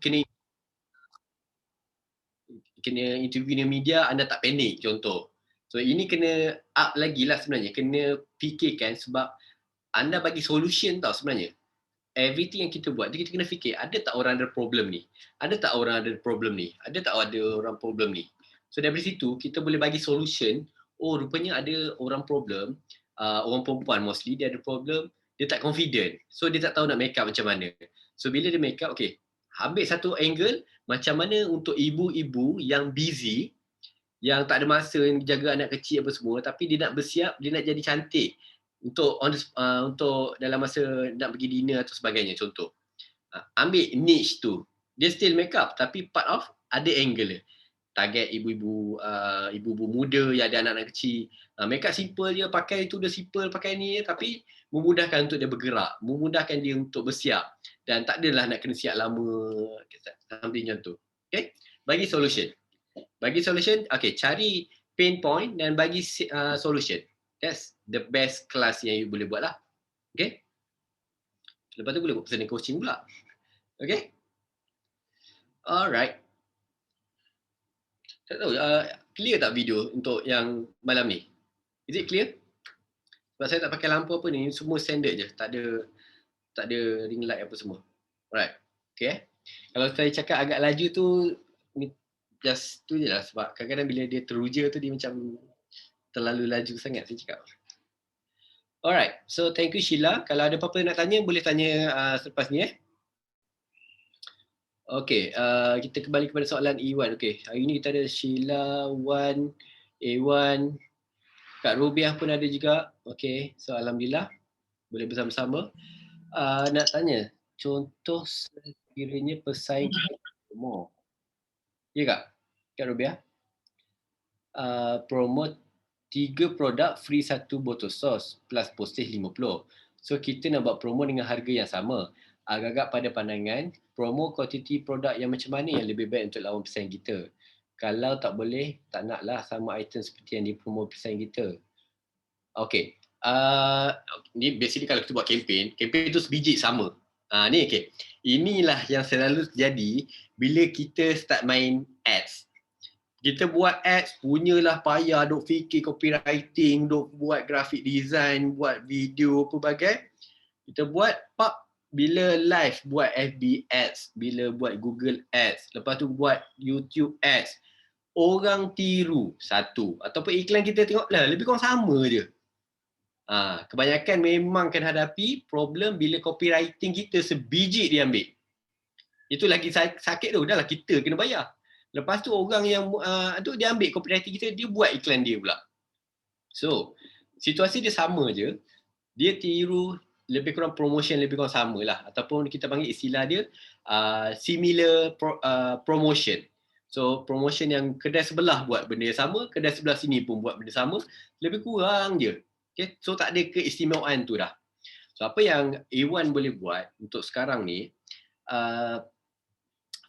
kena interview dengan media, anda tak panik contoh. So ini kena up lagi lah sebenarnya, kena fikirkan sebab anda bagi solution tau sebenarnya. Everything yang kita buat, kita kena fikir, ada tak orang ada problem ni? Ada tak orang ada problem ni? Ada tak ada orang problem ni? So dari situ, kita boleh bagi solution, oh rupanya ada orang problem, orang perempuan mostly, dia ada problem, dia tak confident. So dia tak tahu nak make up macam mana. So bila dia make up, okay, ambil satu angle, macam mana untuk ibu-ibu yang busy, yang tak ada masa jaga anak kecil apa semua, tapi dia nak bersiap, dia nak jadi cantik untuk untuk dalam masa nak pergi dinner atau sebagainya contoh. Ambil niche tu. Dia still make up tapi part of ada angle dia. Target ibu-ibu ibu-ibu muda yang ada anak-anak kecil. Make up simple je, pakai tu dia simple, pakai ni tapi memudahkan untuk dia bergerak, memudahkan dia untuk bersiap dan tak adalah nak kena siap lama something macam tu. Okay? Bagi solution. Okay, cari pain point dan bagi solution. That's the best class yang you boleh buat lah. Okay? Lepas tu boleh buat personal coaching pula. Okay? Alright. Tak tahu, clear tak video untuk yang malam ni? Is it clear? Sebab saya tak pakai lampu apa ni, semua standard je. Tak ada ring light apa semua. Alright. Okay. Kalau saya cakap agak laju tu, just tu je lah. Sebab kadang-kadang bila dia teruja tu, dia macam terlalu laju sangat saya cakap. Alright, so thank you Sheila. Kalau ada apa-apa nak tanya, boleh tanya selepas ni . Okay, kita kembali kepada soalan E1. Okay, hari ni kita ada Sheila, Wan, A1, Kak Rubiah pun ada juga. Okay, so Alhamdulillah boleh bersama-sama. Nak tanya, contoh sekiranya pesaing promo. Ya Kak? Kak Rubiah? Promote 3 produk free 1 botol sos plus postage 50. So kita nak buat promo dengan harga yang sama. Agak-agak pada pandangan, promo kuantiti produk yang macam mana yang lebih baik untuk lawan pesaing kita. Kalau tak boleh, tak naklah sama item seperti yang dipromo pesaing kita. Okay. Ni basically kalau kita buat campaign tu sebiji sama. Ni okay. Inilah yang selalu terjadi bila kita start main ads. Kita buat ads, punyalah payah, duk fikir copywriting, duk buat graphic design, buat video, pelbagai. Kita buat, bila live buat FB ads, bila buat Google ads, lepas tu buat YouTube ads, orang tiru satu. Ataupun iklan kita tengok lah, lebih kurang sama je. Kebanyakan memang akan hadapi problem bila copywriting kita sebiji dia ambil. Itu lagi sakit tu, dah lah kita kena bayar. Lepas tu orang yang tu dia ambil copywriting kita, dia buat iklan dia pula. So, situasi dia sama je. Dia tiru lebih kurang promotion lebih kurang sama lah. Ataupun kita panggil istilah dia similar promotion. So, promotion yang kedai sebelah buat benda yang sama, kedai sebelah sini pun buat benda sama, lebih kurang je. Okay? So, tak ada keistimewaan tu dah. So, apa yang A1 boleh buat untuk sekarang ni,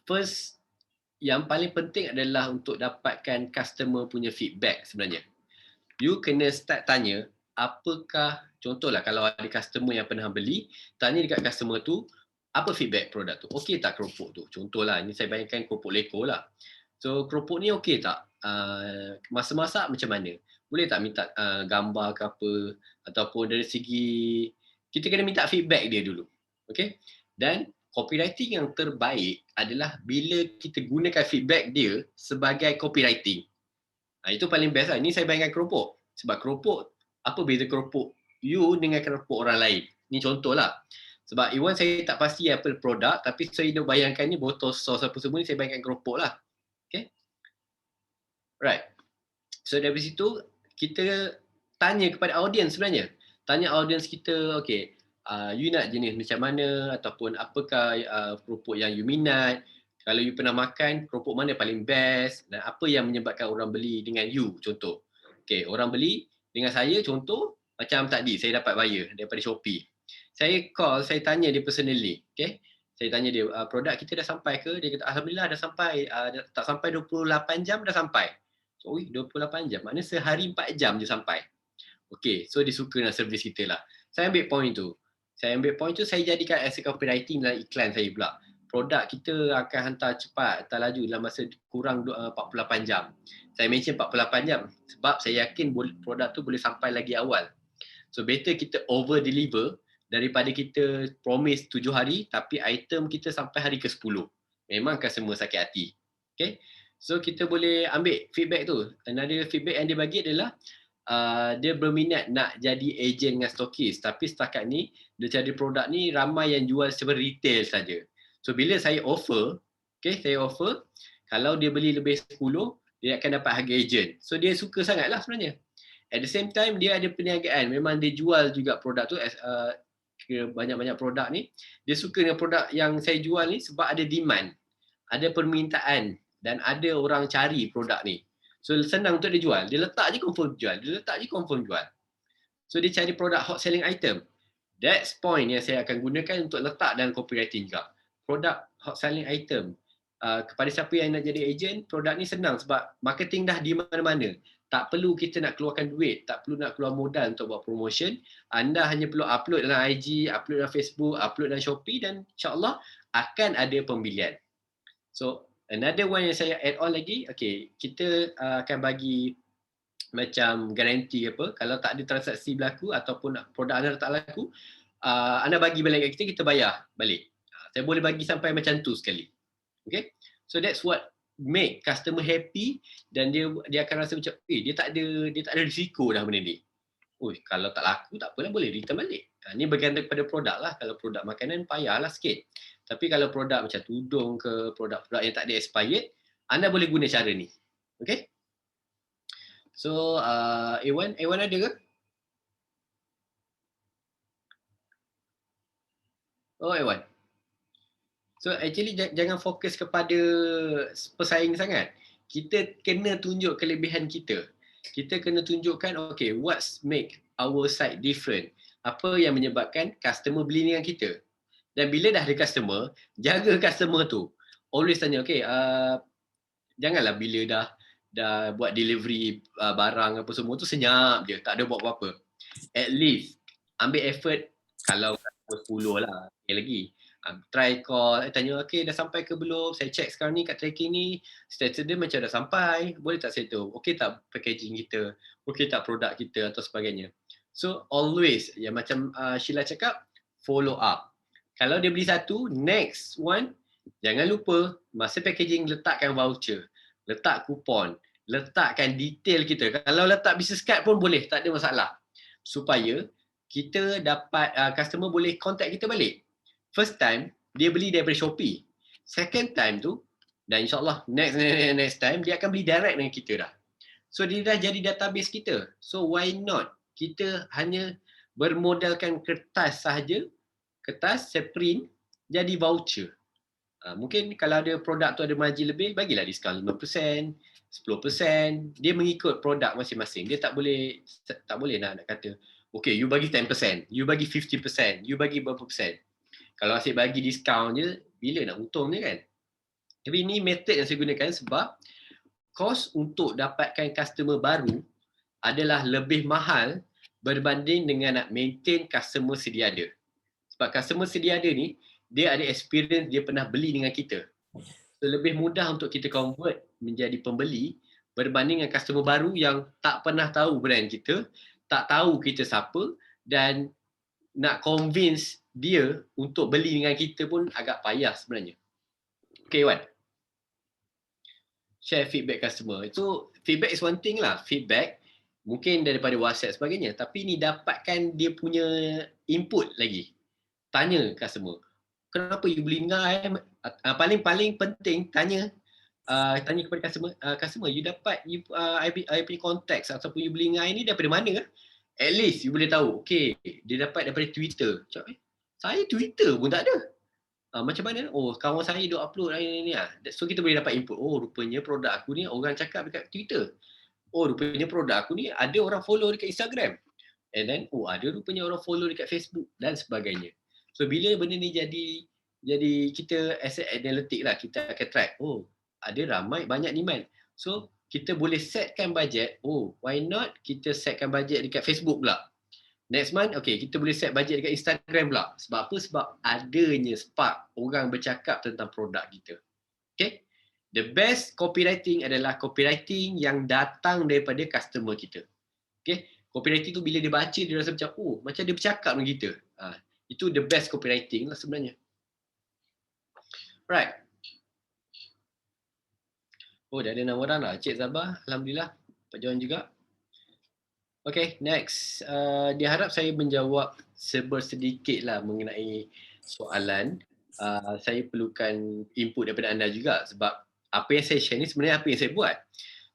first, yang paling penting adalah untuk dapatkan customer punya feedback sebenarnya. You kena start tanya, apakah, contohlah kalau ada customer yang pernah beli, tanya dekat customer tu, apa feedback produk tu? Okey tak keropok tu? Contohlah, ini saya bayangkan keropok leko lah. So, keropok ni okey tak? Masa masak macam mana? Boleh tak minta gambar ke apa? Ataupun dari segi, kita kena minta feedback dia dulu. Okay? Dan copywriting yang terbaik adalah bila kita gunakan feedback dia sebagai copywriting. Itu paling best lah. Ini saya bayangkan keropok. Sebab keropok, apa beza keropok you dengan keropok orang lain? Ini contoh lah. Sebab Iwan saya tak pasti apa produk, tapi saya nak bayangkan ni botol sos apa semua ni, saya bayangkan keropok lah. Okay? Right. So dari situ, kita tanya kepada audiens sebenarnya. Tanya audiens kita, okay, you nak jenis macam mana ataupun apakah keropok yang you minat, kalau you pernah makan keropok mana paling best dan apa yang menyebabkan orang beli dengan you, contoh. Okay, orang beli dengan saya, contoh macam tadi saya dapat buyer daripada Shopee. Saya call, saya tanya dia personally. Okay, saya tanya dia, produk kita dah sampai ke? Dia kata Alhamdulillah dah sampai, tak sampai 28 jam dah sampai. So, 28 jam, maknanya sehari 4 jam je sampai. Okay, so dia suka dengan servis kita lah. Saya ambil point tu. Saya jadikan as a copywriting dalam iklan saya pula. produk kita akan hantar cepat, hantar laju dalam masa kurang 48 jam. Saya mention 48 jam sebab saya yakin produk tu boleh sampai lagi awal. So better kita over deliver daripada kita promise 7 hari tapi item kita sampai hari ke-10. Memang customer sakit hati. Okay. So kita boleh ambil feedback tu. Another feedback yang dia bagi adalah dia berminat nak jadi agent dengan stokis, tapi setakat ni dia cari produk ni ramai yang jual secara retail saja. So bila saya offer, saya offer kalau dia beli lebih 10, dia akan dapat harga agent. So dia suka sangatlah sebenarnya. At the same time dia ada perniagaan, memang dia jual juga produk tu banyak-banyak produk ni. Dia suka dengan produk yang saya jual ni sebab ada demand, ada permintaan dan ada orang cari produk ni. So senang untuk dia jual. Dia letak je confirm jual. Dia letak je confirm jual. So dia cari produk hot selling item. That's point yang saya akan gunakan untuk letak dalam copywriting juga. Produk hot selling item. Kepada siapa yang nak jadi agent, produk ni senang sebab marketing dah di mana-mana. Tak perlu kita nak keluarkan duit, tak perlu nak keluar modal untuk buat promotion. Anda hanya perlu upload dalam IG, upload dalam Facebook, upload dalam Shopee dan insyaAllah akan ada pembelian. So another one yang saya add on lagi, kita akan bagi macam garanti apa, kalau tak ada transaksi berlaku ataupun produk anda tak laku, anda bagi balik kat kita bayar balik. Saya boleh bagi sampai macam tu sekali. Okay, so that's what make customer happy dan dia akan rasa macam dia tak ada risiko dah benda ni. Kalau tak laku tak apalah, boleh return balik. Ni bergantung kepada produk lah. Kalau produk makanan payahlah sikit. Tapi kalau produk macam tudung ke, produk-produk yang tak ada expired, anda boleh guna cara ni. Okay? So, A1 ada ke? Oh, A1. So, actually jangan fokus kepada pesaing sangat. Kita kena tunjuk kelebihan kita. Kita kena tunjukkan, what's make our site different? Apa yang menyebabkan customer beli dengan kita? Dan bila dah ada customer, jaga customer tu. Always tanya, janganlah bila dah buat delivery barang apa semua tu senyap je, tak ada buat apa-apa. At least ambil effort, kalau 10 lah, lagi. Try call, tanya, dah sampai ke belum? Saya check sekarang ni kat tracking ni, status dia macam dah sampai, boleh tak saya tahu? Tak packaging kita? Tak produk kita atau sebagainya? So always, yang macam Sheila cakap, follow up. Kalau dia beli satu, next one, jangan lupa masa packaging letakkan voucher, letak kupon, letakkan detail kita. Kalau letak business card pun boleh, tak ada masalah. Supaya kita dapat, customer boleh contact kita balik. First time, dia beli daripada Shopee. Second time tu, dan insyaAllah next time, dia akan beli direct dengan kita dah. So dia dah jadi database kita. So why not? Kita hanya bermodalkan kertas sahaja, kertas, saya print, jadi voucher. Mungkin kalau ada produk tu ada margin lebih, bagilah diskaun 5%, 10%. Dia mengikut produk masing-masing. Dia tak boleh nak kata, you bagi 10%, you bagi 50%, you bagi berapa persen. Kalau asyik bagi diskaun je, bila nak untung je kan? Tapi ini method yang saya gunakan sebab kos untuk dapatkan customer baru adalah lebih mahal berbanding dengan nak maintain customer sedia ada. Sebab customer sedia ada ni, dia ada experience, dia pernah beli dengan kita. So, lebih mudah untuk kita convert menjadi pembeli berbanding dengan customer baru yang tak pernah tahu brand kita, tak tahu kita siapa dan nak convince dia untuk beli dengan kita pun agak payah sebenarnya. Okay, Wan. Share feedback customer. Itu feedback is one thing lah. Feedback mungkin daripada WhatsApp sebagainya. Tapi ni dapatkan dia punya input lagi. Tanya customer, kenapa you beli dengan I? Paling penting tanya kepada customer, you dapat I punya konteks ataupun you beli dengan I ni daripada mana? At least you boleh tahu, dia dapat daripada Twitter. Saya Twitter pun tak ada. Macam mana? Kawan saya duk upload ni. So kita boleh dapat input. Rupanya produk aku ni orang cakap dekat Twitter. Rupanya produk aku ni ada orang follow dekat Instagram. And then, ada rupanya orang follow dekat Facebook dan sebagainya. So bila benda ni jadi kita asset analytic lah, kita akan track, ada banyak demand. So kita boleh setkan budget, why not kita setkan budget dekat Facebook pula. Next month, okay, kita boleh set budget dekat Instagram pula. Sebab apa? Sebab adanya spark orang bercakap tentang produk kita. Okay? The best copywriting adalah copywriting yang datang daripada customer kita. Okay? Copywriting tu bila dia baca, dia rasa macam, oh, macam dia bercakap dengan kita. Itu the best copywriting lah sebenarnya. Right. Oh, dah ada 6 orang dah. Cik Zabah, Alhamdulillah. Pak Johan juga. Okay, next. Dia harap saya menjawab sedikit lah mengenai soalan. Saya perlukan input daripada anda juga sebab apa yang saya share ni sebenarnya apa yang saya buat.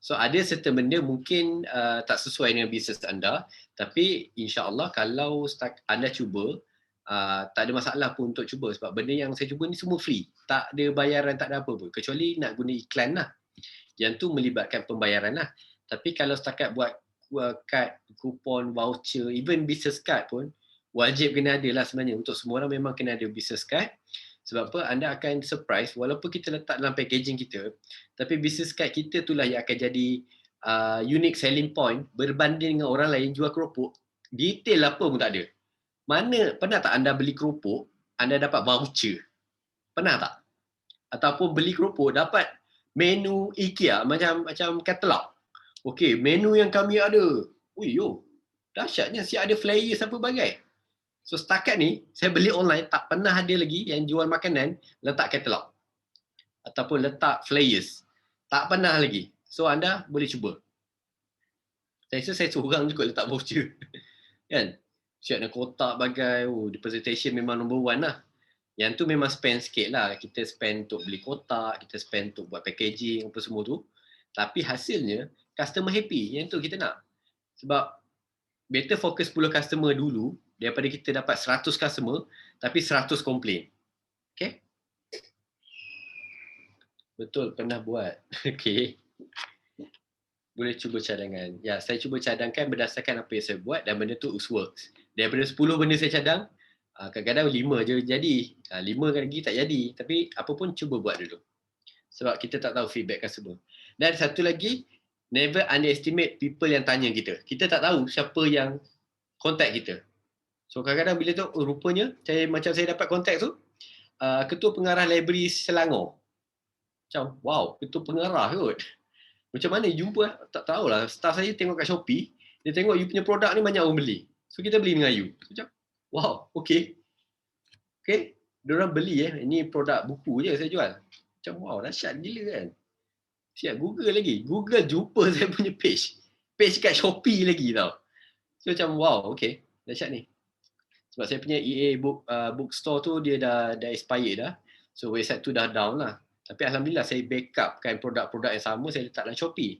So ada certain benda mungkin tak sesuai dengan bisnes anda, tapi insya-Allah kalau anda cuba, tak ada masalah pun untuk cuba sebab benda yang saya cuba ni semua free. Tak ada bayaran, tak ada apa pun kecuali nak guna iklan lah. Yang tu melibatkan pembayaran lah. Tapi kalau setakat buat kad, kupon, voucher, even business card pun wajib kena ada lah sebenarnya. Untuk semua orang memang kena ada business card. Sebab apa? Anda akan surprise walaupun kita letak dalam packaging kita, tapi business card kita itulah yang akan jadi unique selling point berbanding dengan orang lain jual keropok. Detail apa pun tak ada. Pernah tak anda beli keropok, anda dapat voucher? Pernah tak? Ataupun beli keropok dapat menu IKEA macam katalog. Okey, menu yang kami ada. Ui yo, dahsyatnya siap ada flyers apa bagai. So setakat ni saya beli online tak pernah ada lagi yang jual makanan letak katalog ataupun letak flyers. Tak pernah lagi. So anda boleh cuba. Saya rasa saya seorang juga letak voucher. Kan? Siap dengan kotak bagai, the presentation memang number one lah. Yang tu memang spend sikit lah. Kita spend untuk beli kotak, kita spend untuk buat packaging, apa semua tu. Tapi hasilnya, customer happy. Yang tu kita nak. Sebab better fokus 10 customer dulu daripada kita dapat 100 customer tapi 100 komplain. Okay? Betul, pernah buat. Okay. Boleh cuba cadangan. Ya, saya cuba cadangkan berdasarkan apa yang saya buat dan benda tu works. Daripada 10 benda saya cadang, kadang-kadang 5 je jadi. 5 lagi tak jadi. Tapi apa pun cuba buat dulu. Sebab kita tak tahu feedback customer. Dan satu lagi, never underestimate people yang tanya kita. Kita tak tahu siapa yang contact kita. So kadang-kadang bila tu, rupanya macam saya dapat contact tu, Ketua Pengarah Library Selangor. Macam, wow, Ketua Pengarah kot. Macam mana jumpa, tak tahulah. Staff saya tengok kat Shopee, dia tengok you punya produk ni banyak orang beli. So kita beli dengan you. Macam, wow, okay. Okay, diorang beli ini produk buku je saya jual. Macam wow, dahsyat gila kan. Siap Google lagi. Google jumpa saya punya page. Page kat Shopee lagi tau. So macam wow, okay. Dahsyat ni. Sebab saya punya EA bookstore tu dia dah expired dah. So website tu dah down lah. Tapi Alhamdulillah saya backup kan produk-produk yang sama saya letak dalam Shopee.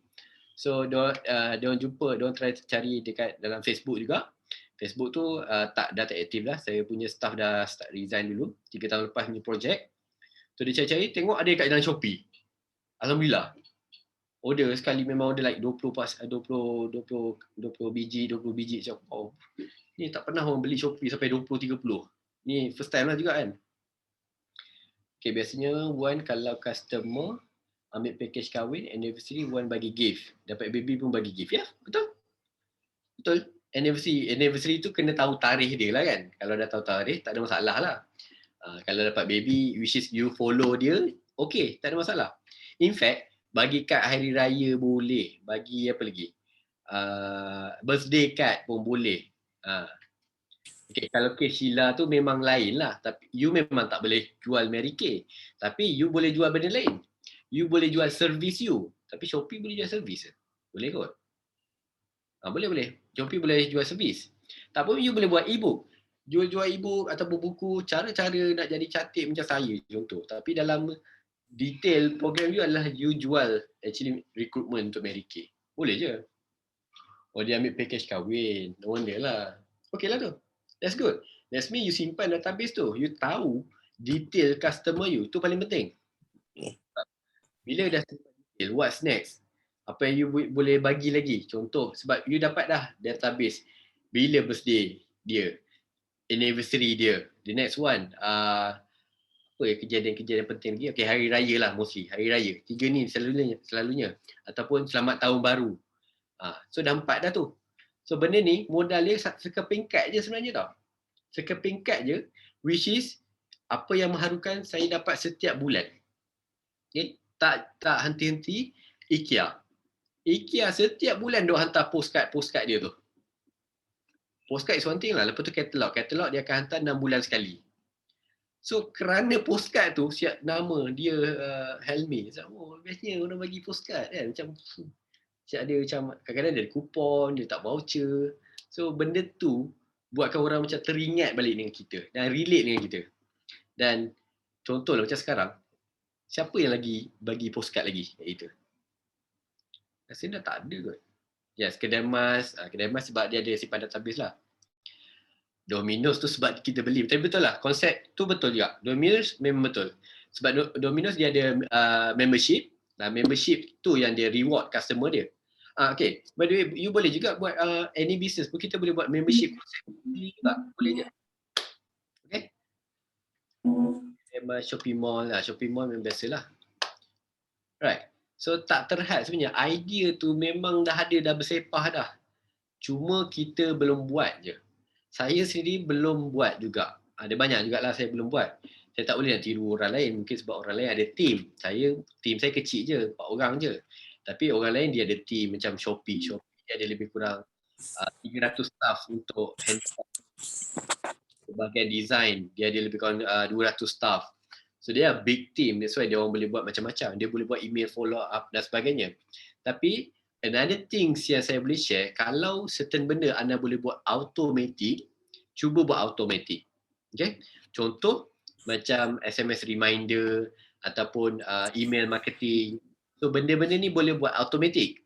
So diorang jumpa, diorang try cari dekat dalam Facebook juga. Facebook tu dah tak aktif lah. Saya punya staff dah start resign dulu. 3 tahun lepas punya projek. So dia cari-cari, tengok ada kat dalam Shopee. Alhamdulillah. Order sekali memang order like 20 biji, 20 biji macam oh. Ni tak pernah orang beli Shopee sampai 20 30. Ni first time lah juga kan. Okay, biasanya Wan kalau customer ambil package kahwin, anniversary Wan bagi gift. Dapat baby pun bagi gift. Ya, betul. Betul. Anniversary tu kena tahu tarikh dia lah kan. Kalau dah tahu tarikh, tak ada masalah lah. Kalau dapat baby, which is you follow dia, okay, tak ada masalah. In fact, bagi kad hari raya boleh. Bagi apa lagi? Birthday card pun boleh. Okay, kalau kes Sheila tu memang lain lah. Tapi you memang tak boleh jual Mary Kay. Tapi you boleh jual benda lain. You boleh jual servis you. Tapi Shopee boleh jual servis. Boleh kot? Boleh. Shopee boleh jual servis. Tak apa, you boleh buat e-book. Jual-jual e-book ataupun buku, cara-cara nak jadi cantik macam saya contoh. Tapi dalam detail program you adalah you jual actually recruitment untuk Mary Kay. Boleh je. Oh, dia ambil package kahwin. No wonder lah. Okay lah tu. That's good. That's mean you simpan database tu. You tahu detail customer you. Itu paling penting. Bila dah simpan detail, what's next? Apa yang you boleh bagi lagi? Contoh, sebab you dapat dah database. Bila birthday dia? Anniversary dia? The next one, apa ya kejadian-kejadian penting lagi? Okay, hari raya lah mostly. Hari raya. 3 ni selalunya. Ataupun selamat tahun baru. So dah 4 dah tu. So benda ni modal dia sekeping kad je sebenarnya tau. Sekeping kad je, which is apa yang mengharukan saya dapat setiap bulan. Okay? Tak henti-henti. IKEA setiap bulan duk hantar postcard dia tu. Postcard is one thing lah. Lepas tu katalog. Katalog dia akan hantar 6 bulan sekali. So kerana postcard tu siap nama dia Helmi. Oh, biasanya orang bagi postcard kan. Macam siap ada macam kadang-kadang dia ada kupon, dia tak voucher. So benda tu buatkan orang macam teringat balik dengan kita dan relate dengan kita. Dan contohlah macam sekarang, siapa yang lagi bagi postcard lagi kat kita? Rasanya dah tak ada kot. Yes, kedai mas sebab dia ada simpan database lah. Domino's tu sebab kita beli. Tapi betul lah, konsep tu betul juga. Domino's memang betul. Sebab Domino's dia ada membership. Membership tu yang dia reward customer dia. Okay, by the way, you boleh juga buat any business pun kita boleh buat membership konsep juga. Boleh je. Okay. Memang Shopee Mall lah. Shopee Mall memang biasalah. Right. So tak terhad sebenarnya. Idea tu memang dah ada, dah bersepah dah. Cuma kita belum buat je. Saya sendiri belum buat juga. Ada banyak jugalah saya belum buat. Saya tak boleh nak tiru orang lain. Mungkin sebab orang lain ada team. Team saya kecil je. 4 orang je. Tapi orang lain dia ada team macam Shopee. Shopee dia ada lebih kurang 300 staff untuk handle bahagian design. Dia ada lebih kurang 200 staff. So dia big team. That's why dia orang boleh buat macam-macam. Dia boleh buat email follow up dan sebagainya. Tapi another things yang saya boleh share, kalau certain benda anda boleh buat automatic, cuba buat automatic. Okay? Contoh macam SMS reminder ataupun email marketing. So benda-benda ni boleh buat automatic.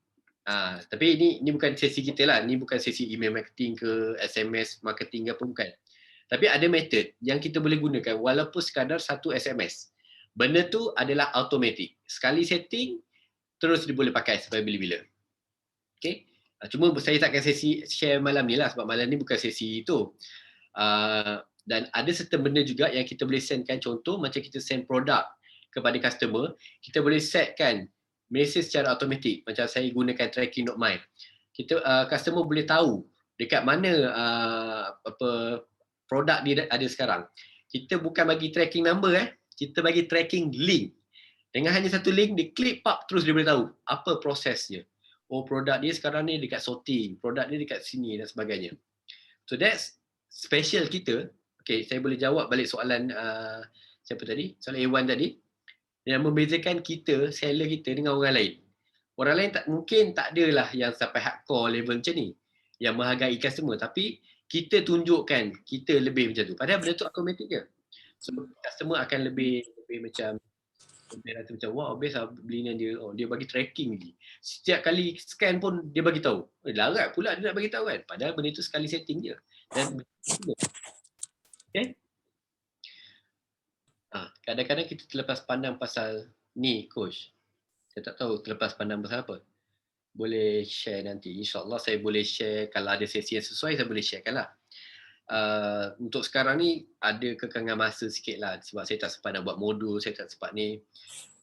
Tapi ini bukan sesi kita lah. Ini bukan sesi email marketing ke SMS marketing ke apa, bukan. Tapi ada method yang kita boleh gunakan walaupun sekadar satu SMS. Benda tu adalah automatic. Sekali setting, terus dia boleh pakai sampai bila-bila. Okay. Cuma saya takkan sesi share malam ni lah sebab malam ni bukan sesi itu. Dan ada certain benda juga yang kita boleh sendkan. Contoh macam kita send produk kepada customer, kita boleh setkan mesej secara automatik. Macam saya gunakan tracking.my. Customer boleh tahu dekat mana produk dia ada sekarang. Kita bukan bagi tracking number, kita bagi tracking link. Dengan hanya satu link, dia klik pap, terus dia boleh tahu apa prosesnya. Oh, produk dia sekarang ni dekat sorting, produk dia dekat sini dan sebagainya. So that's special kita. Okay, saya boleh jawab balik soalan siapa tadi? Soalan A1 tadi. Yang membezakan kita, seller kita dengan orang lain. Orang lain mungkin tak adalah yang sampai hardcore level macam ni. Yang menghargai customer. Tapi kita tunjukkan kita lebih macam tu. Padahal benda tu automatic je. So customer akan lebih macam dia rasa macam wah best lah beli dengan dia. Dia bagi tracking lagi. Setiap kali scan pun dia bagi tahu. Larat pula dia nak bagi tahu kan. Padahal benda tu sekali setting je. Dan okay. Kadang-kadang kita terlepas pandang pasal ni coach. Saya tak tahu terlepas pandang pasal apa. Boleh share nanti. InsyaAllah saya boleh share. Kalau ada sesi yang sesuai, saya boleh sharekan lah. Untuk sekarang ni, ada kekangan masa sikit lah. Sebab saya tak sempat nak buat modul, saya tak sempat ni.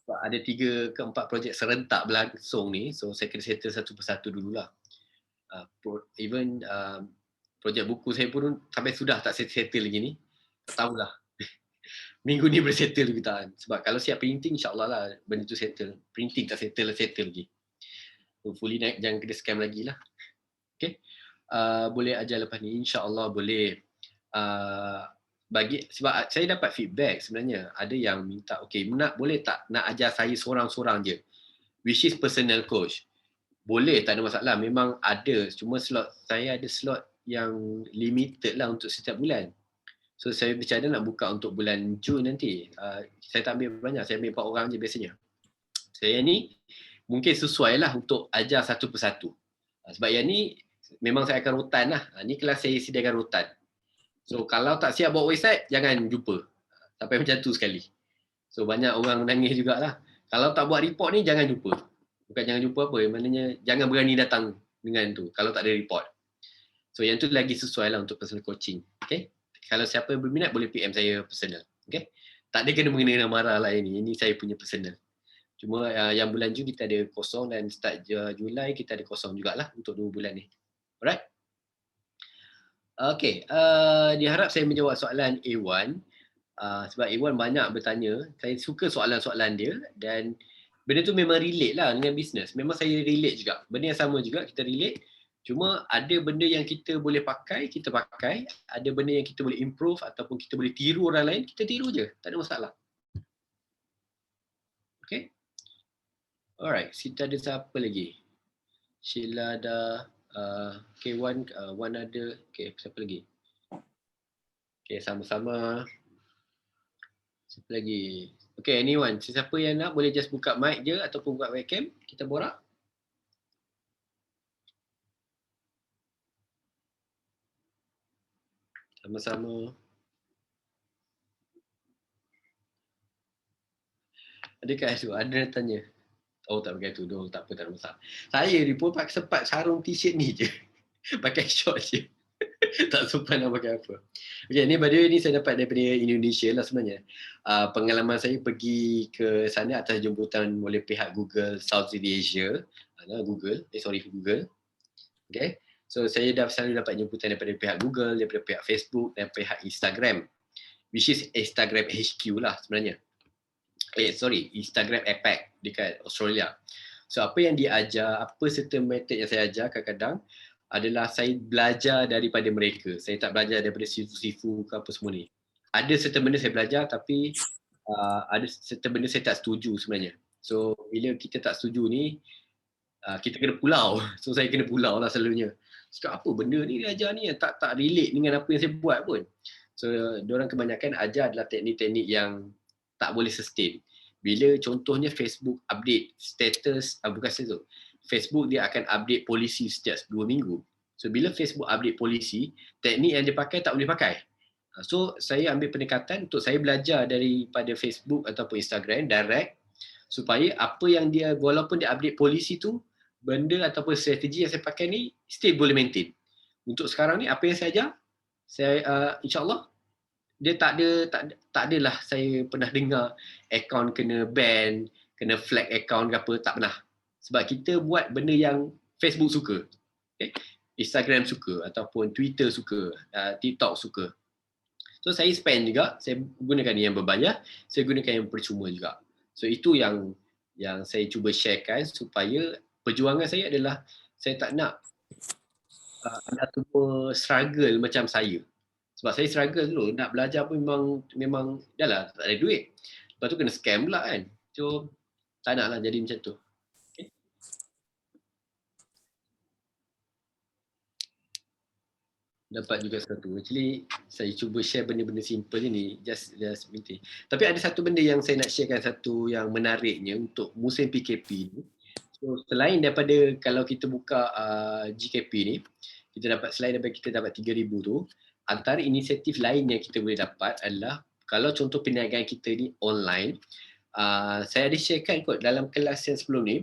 Sebab ada 3 ke 4 projek serentak berlangsung ni. So, saya kena settle satu persatu dululah. Even projek buku saya pun sampai sudah tak settle lagi ni. Tak tahulah. Minggu ni boleh settle ke tak. Sebab kalau siap printing, insyaAllah lah benda tu settle. Printing tak settle lagi. Hopefully jangan kena scam lagi lah. Okay. Boleh ajar lepas ni. InsyaAllah boleh. Sebab saya dapat feedback sebenarnya. Ada yang minta, okay, boleh tak nak ajar saya seorang-seorang je. Which is personal coach. Boleh, tak ada masalah. Memang ada. Cuma saya ada slot yang limited lah untuk setiap bulan. So saya bercadang nak buka untuk bulan Jun nanti. Saya tak ambil banyak. Saya ambil 4 orang je biasanya. Saya ni mungkin sesuai lah untuk ajar satu persatu. Sebab yang ni memang saya akan rutan lah. Ni kelas saya sediakan rutan. So kalau tak siap buat website, jangan jumpa. Sampai macam tu sekali. So banyak orang nangis jugalah. Kalau tak buat report ni, jangan jumpa. Bukan jangan jumpa apa, maknanya jangan berani datang dengan tu kalau tak ada report. So yang tu lagi sesuai lah untuk personal coaching. Okay? Kalau siapa yang berminat, boleh PM saya personal. Okay? Tak ada kena mengenai dengan marah lah ini. Ini saya punya personal. Cuma yang bulan Jun kita ada kosong dan start Julai kita ada kosong jugalah untuk 2 bulan ni. Alright? Okey, diharap saya menjawab soalan A1, sebab A1 banyak bertanya. Saya suka soalan-soalan dia dan benda tu memang relate lah dengan bisnes. Memang saya relate juga. Benda yang sama juga, kita relate. Cuma ada benda yang kita boleh pakai, kita pakai. Ada benda yang kita boleh improve ataupun kita boleh tiru orang lain, kita tiru je. Tak ada masalah. Okay? Alright, kita ada siapa lagi? Sheila ada, okay, one ada. Okay, siapa lagi? Okay, sama-sama. Siapa lagi? Okay, anyone. Sesiapa yang nak boleh just buka mic je ataupun buka webcam. Kita borak. Sama-sama. Adakah tu? Ada yang tanya. Oh, tak pakai tudung. Tak apa, tak ada masalah. Saya ni pun sempat sarung t-shirt ni je. Pakai short je. Tak sempat nak pakai apa. Okay, ni pada ni saya dapat daripada Indonesia lah sebenarnya. Pengalaman saya pergi ke sana atas jemputan oleh pihak Google Southeast Asia. Google. Google. Okay. So saya dah selalu dapat jemputan daripada pihak Google, daripada pihak Facebook dan pihak Instagram. Which is Instagram HQ lah sebenarnya. Instagram APAC dekat Australia. So apa yang dia ajar, apa certain method yang saya ajar kadang-kadang adalah saya belajar daripada mereka. Saya tak belajar daripada sifu-sifu ke apa semua ni. Ada certain benda saya belajar tapi ada certain benda saya tak setuju sebenarnya. So bila kita tak setuju ni, kita kena pulau. So saya kena pulau lah selalunya. Cakap apa benda ni dia ajar ni yang tak relate dengan apa yang saya buat pun. So diorang kebanyakan ajar adalah teknik-teknik yang tak boleh sustain. Bila contohnya Facebook update status, bukan status, Facebook dia akan update polisi setiap 2 minggu. So bila Facebook update polisi, teknik yang dia pakai tak boleh pakai. So saya ambil pendekatan untuk saya belajar daripada Facebook ataupun Instagram direct supaya apa yang dia, walaupun dia update polisi tu, benda ataupun strategi yang saya pakai ni still boleh maintain. Untuk sekarang ni apa yang saya ajar, saya insyaAllah dia tak adalah saya pernah dengar akaun kena ban, kena flag akaun ke apa, tak pernah. Sebab kita buat benda yang Facebook suka, okay? Instagram suka ataupun Twitter suka, TikTok suka. So saya spend juga, saya gunakan yang berbayar, saya gunakan yang percuma juga. So itu yang saya cuba sharekan supaya perjuangan saya adalah saya tak nak anda semua struggle macam saya. Sebab saya struggle dulu, nak belajar pun memang dah lah tak ada duit. Lepas tu kena scam pula kan. So tak nak lah jadi macam tu. Okay. Dapat juga satu. Actually saya cuba share benda-benda simple ni, just minta. Tapi ada satu benda yang saya nak sharekan, satu yang menariknya untuk musim PKP ni. So selain daripada kalau kita buka GKP ni, kita dapat selain daripada kita dapat 3,000 tu, antara inisiatif lain yang kita boleh dapat adalah kalau contoh perniagaan kita ni online, saya ada sharekan kot dalam kelas yang sebelum ni.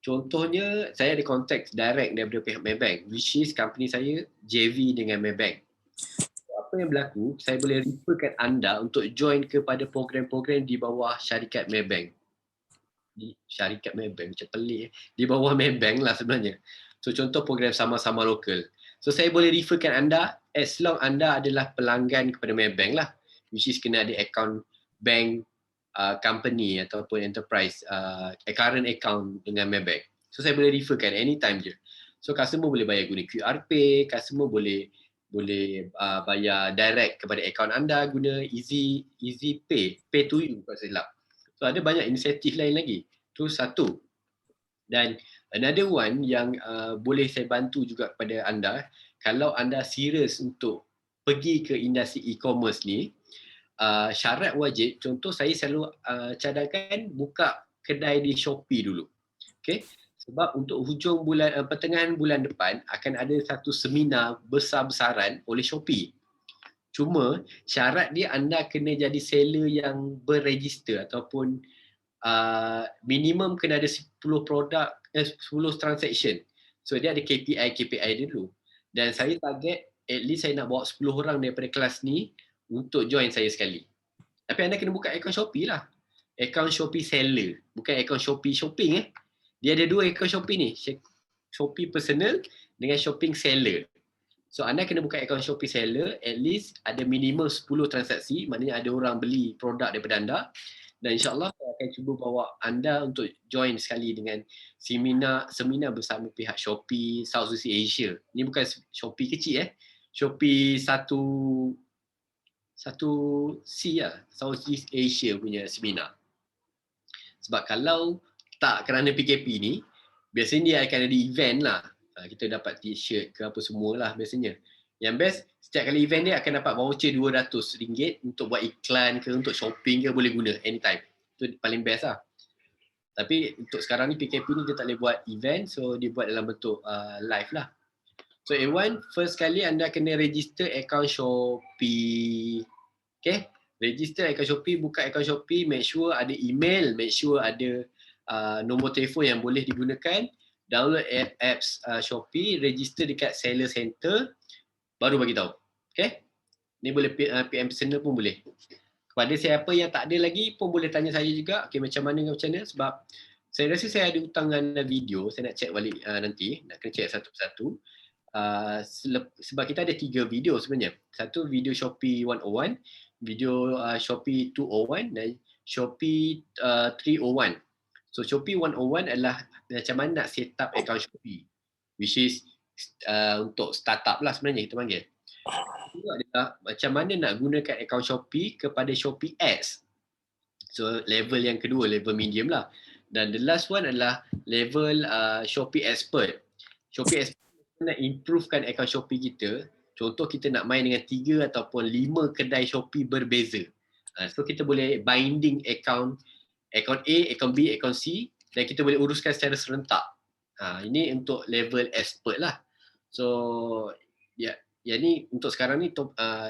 Contohnya saya ada contact direct daripada pihak Maybank, which is company saya JV dengan Maybank. Apa yang berlaku, saya boleh referkan anda untuk join kepada program-program di bawah syarikat Maybank. Di syarikat Maybank, macam pelik. Di bawah Maybank lah sebenarnya. So contoh program sama-sama lokal. So saya boleh referkan anda as long anda adalah pelanggan kepada Maybank lah. Which is kena ada account bank company ataupun enterprise current account dengan Maybank. So saya boleh referkan anytime je. So customer boleh bayar guna QR Pay, customer boleh bayar direct kepada account anda guna Easy Pay, Pay to You kalau saya silap. So ada banyak inisiatif lain lagi. Tu satu. Dan another one yang boleh saya bantu juga kepada anda, kalau anda serius untuk pergi ke industri e-commerce ni, syarat wajib, contoh saya selalu cadangkan buka kedai di Shopee dulu. Okay? Sebab untuk hujung bulan, pertengahan bulan depan akan ada satu seminar besar-besaran oleh Shopee. Cuma syarat dia anda kena jadi seller yang berregister ataupun minimum kena ada 10 produk, 10 transaction. So dia ada KPI dia dulu. Dan saya target at least saya nak bawa 10 orang daripada kelas ni untuk join saya sekali. Tapi anda kena buka akaun Shopee lah. Akaun Shopee seller, bukan akaun Shopee shopping . Dia ada dua akaun Shopee ni. Shopee personal dengan shopping seller. So anda kena buka akaun Shopee seller, at least ada minimum 10 transaksi, maknanya ada orang beli produk daripada anda. Dan insyaAllah saya akan cuba bawa anda untuk join sekali dengan seminar bersama pihak Shopee Southeast Asia. Ini bukan Shopee kecil Shopee satu C lah, Southeast Asia punya seminar. Sebab kalau tak kerana PKP ni, biasanya dia akan ada event lah. Kita dapat t-shirt ke apa semualah biasanya. Yang best, setiap kali event dia akan dapat voucher RM200 untuk buat iklan ke, untuk shopping ke, boleh guna anytime. Itu paling best lah. Tapi untuk sekarang ni PKP ni dia tak boleh buat event, so dia buat dalam bentuk live lah. So A1, first kali anda kena register account Shopee. Okay, register account Shopee, buka account Shopee, make sure ada email, make sure ada nombor telefon yang boleh digunakan, download apps Shopee, register dekat seller center, baru bagi tahu. Okay, ni boleh PM personal pun boleh. Kepada siapa yang tak ada lagi pun boleh tanya saya juga, okay, macam mana, sebab saya rasa saya ada utangan video, saya nak check balik nanti, nak kena check satu-satu. Sebab kita ada 3 video sebenarnya. Satu video Shopee 101, video Shopee 201 dan Shopee 301. So Shopee 101 adalah macam mana nak set up account Shopee, which is untuk startup lah sebenarnya kita panggil. Itu adalah macam mana nak gunakan account Shopee kepada Shopee Ads. So level yang kedua, level medium lah. Dan the last one adalah level Shopee Expert. Shopee Expert nak improvekan account Shopee kita. Contoh kita nak main dengan 3 ataupun 5 kedai Shopee berbeza. So kita boleh binding account A, account B, account C, dan kita boleh uruskan secara serentak. Ini untuk level expert lah. So yang ni untuk sekarang ni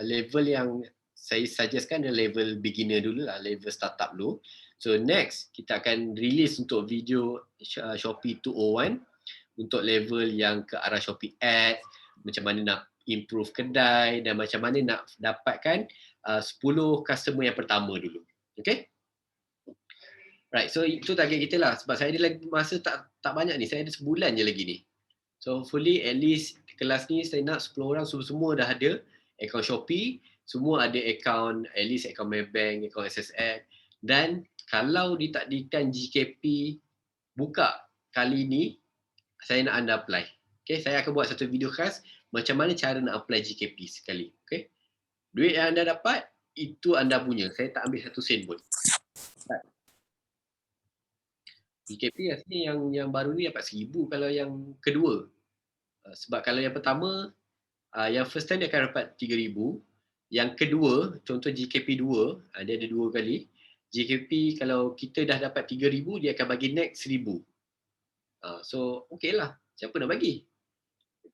level yang saya suggestkan adalah level beginner dulu lah, level startup dulu. So next kita akan release untuk video Shopee 201 untuk level yang ke arah Shopee Ads, macam mana nak improve kedai dan macam mana nak dapatkan 10 customer yang pertama dulu. Okay? Right, so itu target kita lah. Sebab saya ada lagi masa tak banyak ni, saya ada sebulan je lagi ni. So hopefully at least kelas ni saya nak 10 orang semua dah ada account Shopee, semua ada account, at least account Maybank, account SSF, dan kalau ditakdirkan GKP buka kali ni, saya nak anda apply. Okay, saya akan buat satu video khas macam mana cara nak apply GKP sekali. Okay, duit yang anda dapat itu anda punya. Saya tak ambil satu sen pun. GKP rasanya yang baru ni dapat 1,000 kalau yang kedua. Sebab kalau yang pertama, yang first time dia akan dapat 3,000. Yang kedua, contoh GKP 2, dia ada 2 kali. GKP kalau kita dah dapat 3,000, dia akan bagi next 1,000. So okey lah, siapa nak bagi?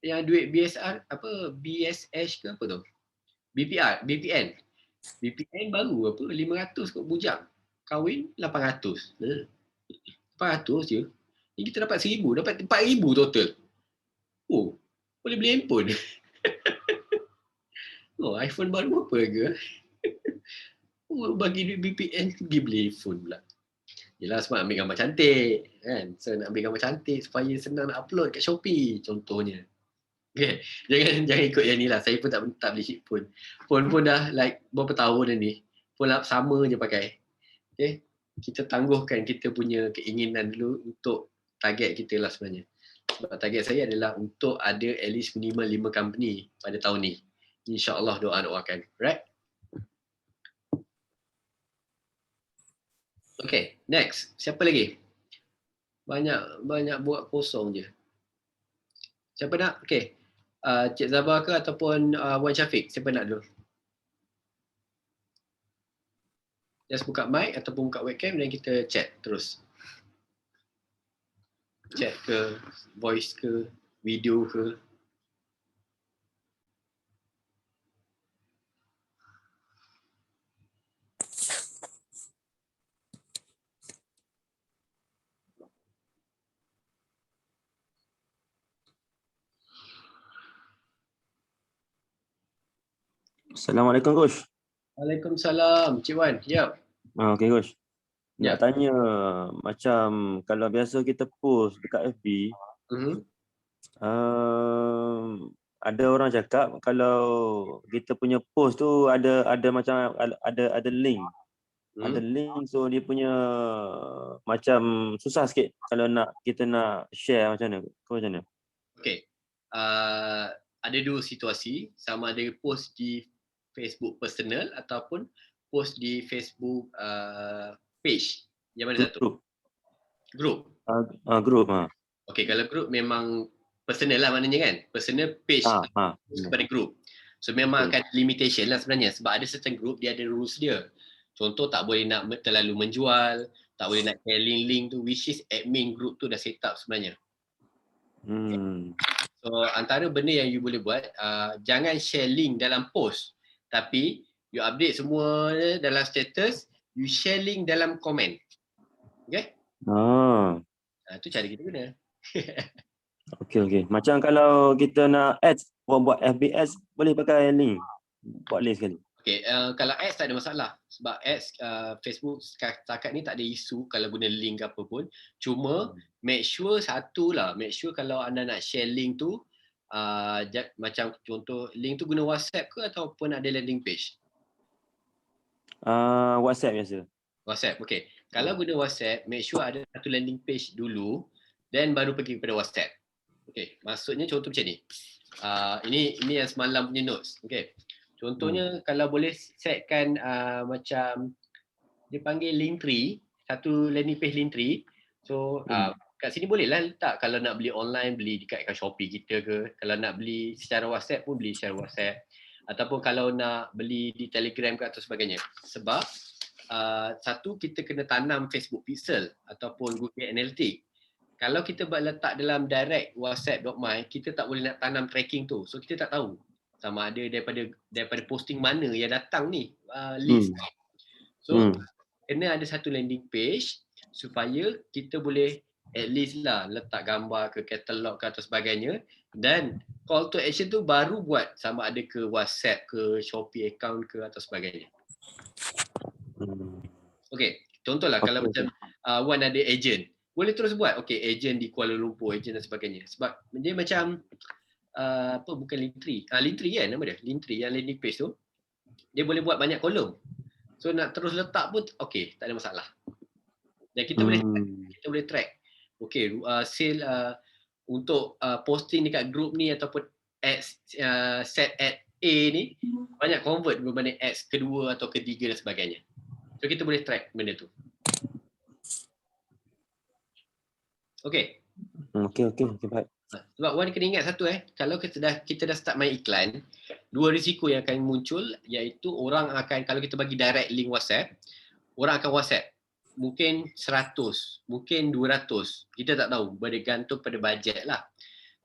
Yang duit BSR apa, BSH ke apa tu? BPN baru apa 500 kot bujang. Kahwin 800. 800 je. Ni kita dapat 1,000, dapat 4,000 total. Oh, boleh beli handphone. Oh, iPhone baru apa harga? Oh, bagi duit BPN pergi beli iPhone pula. Yelah sebab ambil gambar cantik kan. So nak ambil gambar cantik supaya senang nak upload kat Shopee contohnya. Okay. Jangan ikut yang ni lah. Saya pun tak beli phone. Phone pun dah like berapa tahun dah ni. Phone sama je pakai. Okay. Kita tangguhkan kita punya keinginan dulu untuk target kita lah sebenarnya. Sebab target saya adalah untuk ada at least minimal 5 company pada tahun ni. InsyaAllah doakan. Right? Okay, next. Siapa lagi? Banyak buat kosong je. Siapa nak? Okay. Cik Zabah ke ataupun Wan Syafiq? Siapa nak dulu? Just buka mic ataupun buka webcam dan kita chat terus. Chat ke, voice ke, video ke. Assalamualaikum Coach. Waalaikumsalam Cik Wan. Ya. Okey Coach. Ya. Nak tanya macam kalau biasa kita post dekat FB, ada orang cakap kalau kita punya post tu ada macam ada link. Ada link, so dia punya macam susah sikit kalau kita nak share macam mana. Kau macam mana? Okay. Ada dua situasi, sama ada post di Facebook personal ataupun post di Facebook page. Yang mana satu? Group. Group. Okay, kalau group memang personal lah maknanya kan. Personal page kepada group. So memang akan limitation lah sebenarnya, sebab ada certain group dia ada rules dia. Contoh tak boleh nak terlalu menjual, tak boleh nak share link-link tu, which is admin group tu dah set up sebenarnya. So antara benda yang you boleh buat, jangan share link dalam post, tapi you update semua dalam status, you share link dalam komen. Okay? Itu cara kita guna. Okay. Macam kalau kita nak ads, buat FB ads, boleh pakai link. Buat link sekali. Okay, kalau ads tak ada masalah. Sebab ads Facebook setakat ni tak ada isu kalau guna link apa pun. Cuma make sure kalau anda nak share link tu, macam contoh link tu guna WhatsApp ke ataupun ada landing page? WhatsApp biasa. WhatsApp, okay. Kalau guna WhatsApp, make sure ada satu landing page dulu, then baru pergi kepada WhatsApp. Okay, maksudnya contoh macam ni. Ini yang semalam punya notes. Okay. Contohnya kalau boleh setkan macam dia panggil Linktree, satu landing page Linktree. So kat sini boleh lah letak kalau nak beli online, beli dekat Shopee kita ke. Kalau nak beli secara WhatsApp pun beli secara WhatsApp. Ataupun kalau nak beli di Telegram ke atau sebagainya. Sebab satu, kita kena tanam Facebook Pixel ataupun Google Analytics. Kalau kita buat letak dalam direct whatsapp.my, kita tak boleh nak tanam tracking tu. So kita tak tahu sama ada daripada posting mana yang datang ni list. So kena ada satu landing page supaya kita boleh at least lah letak gambar ke katalog ke atau sebagainya, dan call to action tu baru buat sama ada ke WhatsApp ke Shopee account ke atau sebagainya. Okay, contohlah kalau macam Wan ada agent, boleh terus buat agent di Kuala Lumpur, agent dan sebagainya. Sebab dia macam bukan Linktree. Linktree kan nama dia? Linktree yang landing page tu. Dia boleh buat banyak kolom. So nak terus letak pun tak ada masalah. Dan kita boleh track. Sale untuk posting dekat group ni ataupun ads set ad A ni banyak convert berbanding ads kedua atau ketiga dan sebagainya. So kita boleh track benda tu. Okay, baik. Sebab Wan kena ingat satu kalau kita dah start main iklan, dua risiko yang akan muncul, iaitu orang akan, kalau kita bagi direct link WhatsApp, orang akan WhatsApp mungkin 100, mungkin 200, kita tak tahu, bergantung pada bajet lah.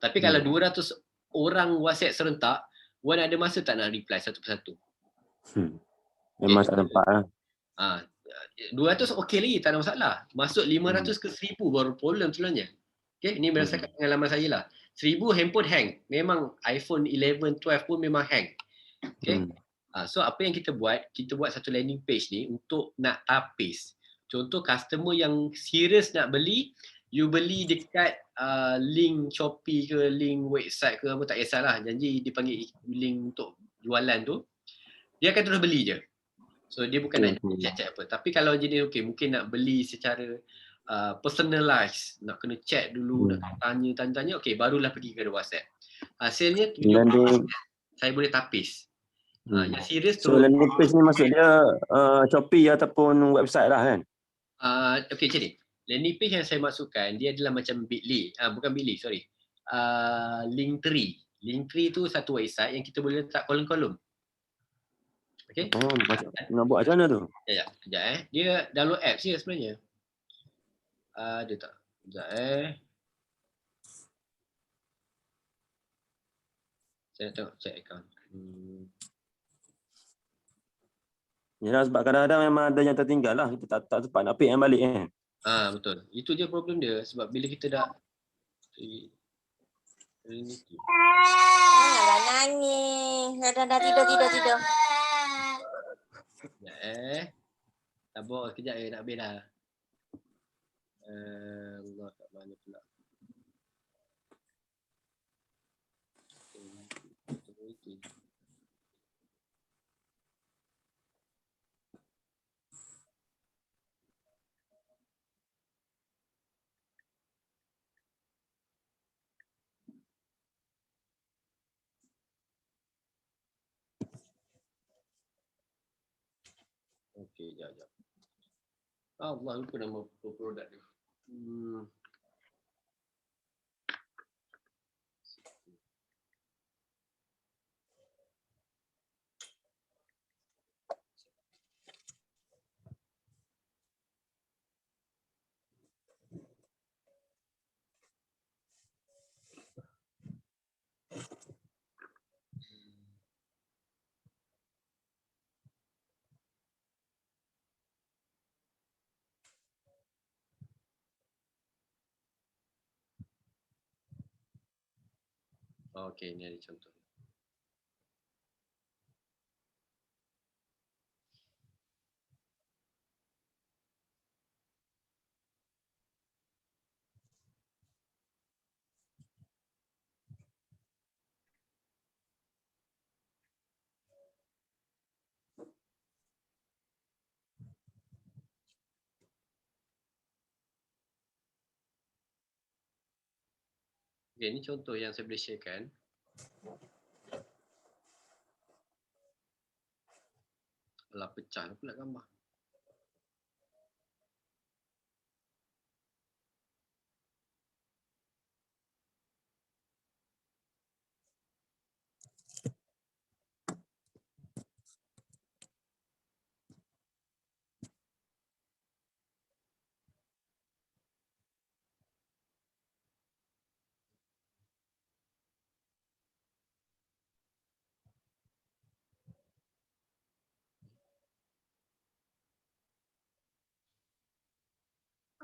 Tapi kalau 200 orang WhatsApp serentak, Wan ada masa tak nak reply satu persatu? Memang tak tempat lah. 200 okey lagi, tak ada masalah. Masuk 500 ke 1000 baru problem sebenarnya. Okay, ini berdasarkan pengalaman saya lah. 1000 handphone hang. Memang iPhone 11, 12 pun memang hang. Okay. So apa yang kita buat satu landing page ni untuk nak tapis. Contoh customer yang serius nak beli, you beli dekat link Shopee ke, link website ke apa, tak kisahlah. Janji dipanggil link untuk jualan tu, dia akan terus beli je. So dia bukan nak chat apa. Tapi kalau jenis mungkin nak beli secara personalized, nak kena chat dulu, nak tanya, barulah pergi ke WhatsApp. Hasilnya saya boleh tapis. Yang serius tu. So landing page ni maksud dia Shopee ataupun website lah kan? Macam ni. Landing page yang saya masukkan, dia adalah macam Bitly. Bukan Bitly, sorry. Linktree. Linktree tu satu website yang kita boleh letak kolom-kolom. Okay. Nak buat macam mana tu? Sekejap Dia download apps je sebenarnya. Ada tak? Sekejap Saya nak tengok check account. Yalah, sebab kadang-kadang memang ada yang tertinggal lah. Kita tak sempat nak pick yang balik kan. Betul. Itu je problem dia. Sebab bila kita dah nangis. Dah tidur. Sekejap sabar sekejap nak habis dah. Allah kat mana pula. Okey, jap. Allah, lupa nama produk dia. Okey, ni ada contoh. Okey, ni contoh yang saya boleh sharekan. Alah, pecah pula gambar.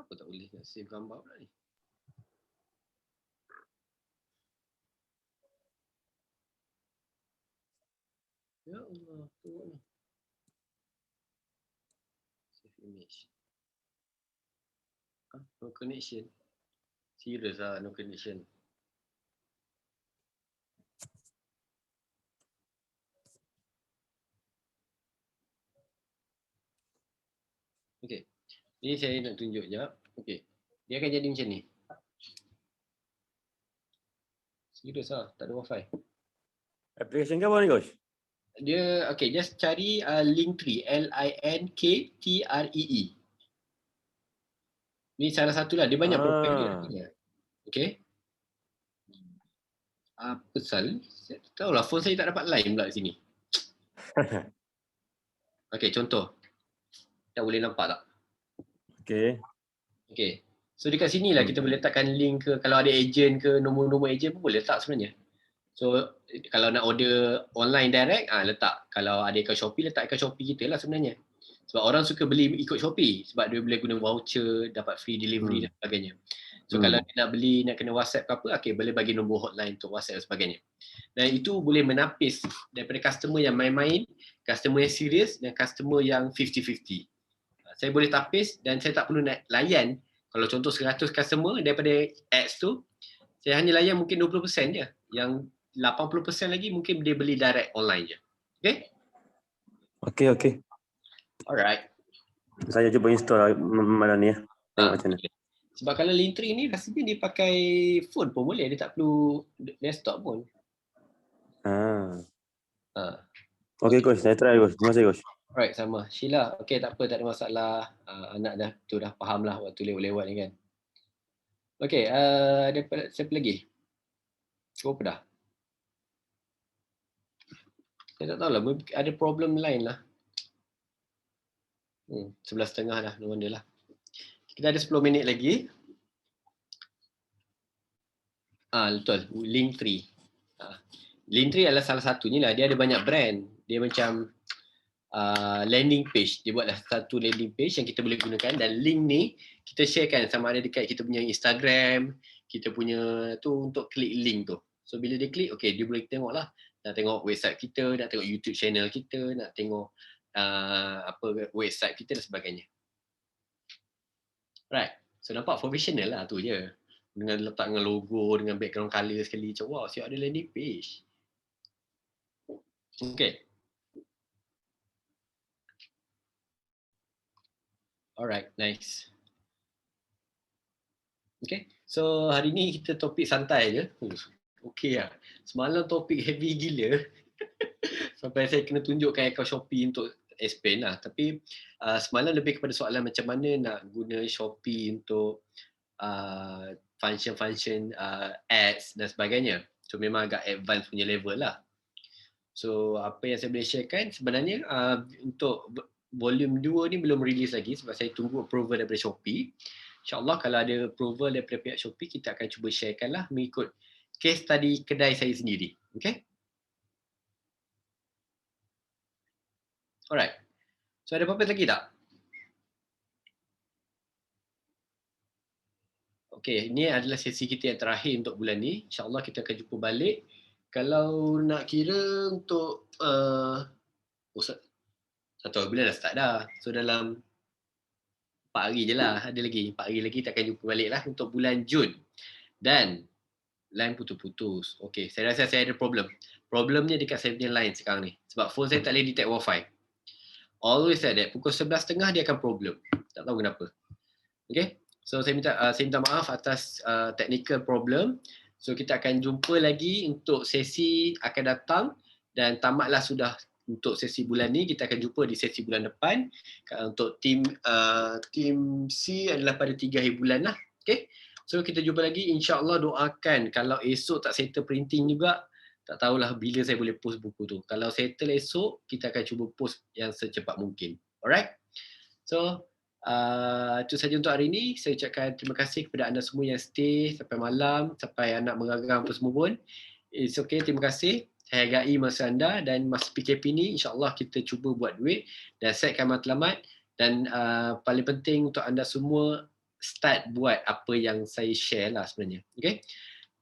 Apa tak boleh nak save gambar pula ni? Ya Allah, tengok ni. Save image. No connection. Serius lah, no connection. Okey. Ni saya nak tunjuk jap. Okey. Dia akan jadi macam ni. Serius lah, tak ada wifi. Application ke apa ni coach? Dia, okey, just cari Linktree. Linkttree. Ni salah satu lah. Dia banyak profil dia. Okey. Apa sal? Saya tak tahu lah. Phone saya tak dapat line pula di sini. Okey, contoh. Tak boleh nampak tak? Okey. So dekat sini lah kita boleh letakkan link ke, kalau ada agent ke, nombor-nombor agent pun boleh letak sebenarnya. So kalau nak order online direct, letak. Kalau ada account Shopee, letak account Shopee kita lah sebenarnya. Sebab orang suka beli ikut Shopee sebab dia boleh guna voucher, dapat free delivery dan sebagainya. So kalau dia nak beli, nak kena WhatsApp ke apa, okey, boleh bagi nombor hotline untuk WhatsApp dan sebagainya. Dan itu boleh menapis daripada customer yang main-main, customer yang serius dan customer yang 50-50. Saya boleh tapis dan saya tak perlu nak layan. Kalau contoh 100 customer daripada ads tu, saya hanya layan mungkin 20% je. Yang 80% lagi mungkin dia beli direct online je. Okay? Okay. Alright. Saya cuba install malam ni ya. Tengok macam mana. Sebab kalau Linktree ni rasanya dia pakai phone pun boleh. Dia tak perlu desktop pun. Okay coach, saya try coach. Terima kasih coach. Alright, sama. Sheila, okay, tak apa, tak ada masalah. Anak dah faham lah waktu lewat-lewat ni kan. Okay, ada siapa lagi? Berapa dah? Saya tak tahu lah, ada problem lain lah. 11.30 dah, no wonder lah. Kita ada 10 minit lagi. Betul, Linktree. Linktree adalah salah satunya lah, dia ada banyak brand. Dia macam landing page. Dia buatlah satu landing page yang kita boleh gunakan dan link ni kita sharekan sama ada dekat kita punya Instagram, kita punya tu untuk klik link tu. So bila dia klik, okay, dia boleh tengok lah. Nak tengok website kita, nak tengok YouTube channel kita, nak tengok website kita dan sebagainya. Right. So nampak professional lah tu je. Dengan letak dengan logo, dengan background colour sekali. Macam wow, siap ada landing page. Okay. Alright, nice. Okay, so hari ni kita topik santai je. Okay lah. Semalam topik heavy gila. Sampai saya kena tunjukkan account Shopee untuk explain lah. Tapi semalam lebih kepada soalan macam mana nak guna Shopee untuk function-function ads dan sebagainya. So memang agak advance punya level lah. So apa yang saya boleh sharekan sebenarnya untuk volume 2 ni belum release lagi sebab saya tunggu approval daripada Shopee. InsyaAllah kalau ada approval daripada pihak Shopee, kita akan cuba sharekan lah mengikut case study kedai saya sendiri. Okay? Alright. So ada apa-apa lagi tak? Okay, ini adalah sesi kita yang terakhir untuk bulan ni. InsyaAllah kita akan jumpa balik. Kalau nak kira untuk 1 bulan dah start dah. So dalam 4 hari je lah, ada lagi 4 hari lagi kita akan jumpa balik lah untuk bulan Jun. Dan line putus-putus. Okay, saya rasa saya ada problem. Problemnya dekat saya punya line sekarang ni. Sebab phone saya tak boleh detect wifi. Always like that. Pukul 11.30 dia akan problem. Tak tahu kenapa. Okay, so saya minta maaf atas technical problem. So kita akan jumpa lagi untuk sesi akan datang dan tamatlah sudah untuk sesi bulan ni. Kita akan jumpa di sesi bulan depan. Untuk tim C adalah pada 3 hari bulan lah. Okay, so kita jumpa lagi. InsyaAllah doakan kalau esok tak settle printing juga, tak tahulah bila saya boleh post buku tu. Kalau settle esok, kita akan cuba post yang secepat mungkin. Alright, so itu saja untuk hari ini. Saya ucapkan terima kasih kepada anda semua yang stay sampai malam, sampai anak mengagang apa semua pun. It's okay, terima kasih. Saya hargai masa anda dan masa PKP ni insyaAllah kita cuba buat duit dan setkan matlamat. Dan paling penting untuk anda semua, start buat apa yang saya share lah sebenarnya. Okay,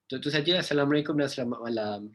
itu saja. Assalamualaikum dan selamat malam.